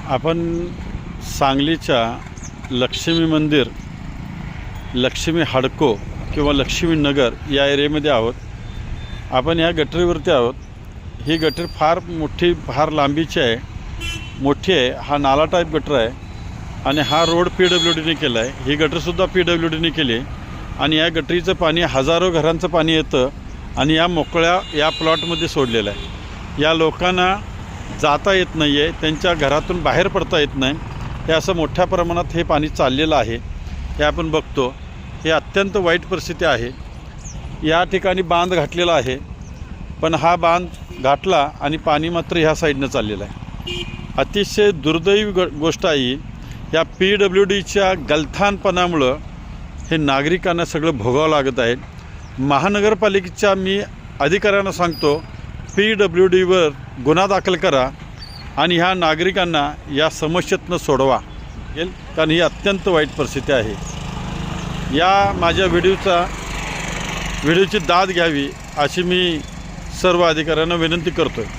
आपण सांगलीच्या लक्ष्मी मंदिर, लक्ष्मी हडको किंवा लक्ष्मी नगर या एरियामध्ये आहोत. आपण या गटरीवरती आहोत. ही गटर फार मोठी, फार लांबीची आहे, मोठी आहे. हा नाला टाईप गटर आहे आणि हा रोड PWDने केला आहे. ही गटरसुद्धा PWDने केली आहे आणि या गटरीचं पाणी हजारो घरांचं पाणी येतं आणि या मोकळ्या या प्लॉटमध्ये सोडलेलं आहे. या लोकांना जाता येत नाही आहे, त्यांच्या घरातून बाहेर पडता येत नाही. हे असं मोठ्या प्रमाणात हे पाणी चाललेलं आहे. हे आपण बघतो. हे अत्यंत वाईट परिस्थिती आहे. या ठिकाणी बांध घातलेला आहे, पण हा बांध घातला आणि पाणी मात्र ह्या साईडनं चाललेलं आहे. अतिशय दुर्दैवी गोष्ट आहे. या PWDच्या गलथानपणामुळं हे नागरिकांना सगळं भोगावं लागत आहे. महानगरपालिकेच्या मी अधिकाऱ्यांना सांगतो, PWDवर गुन्हा दाखल करा आणि ह्या नागरिकांना या समस्येतनं सोडवा, कारण ही अत्यंत वाईट परिस्थिती आहे. या माझ्या व्हिडिओची दाद घ्यावी अशी मी सर्व अधिकाऱ्यांना विनंती करतो आहे.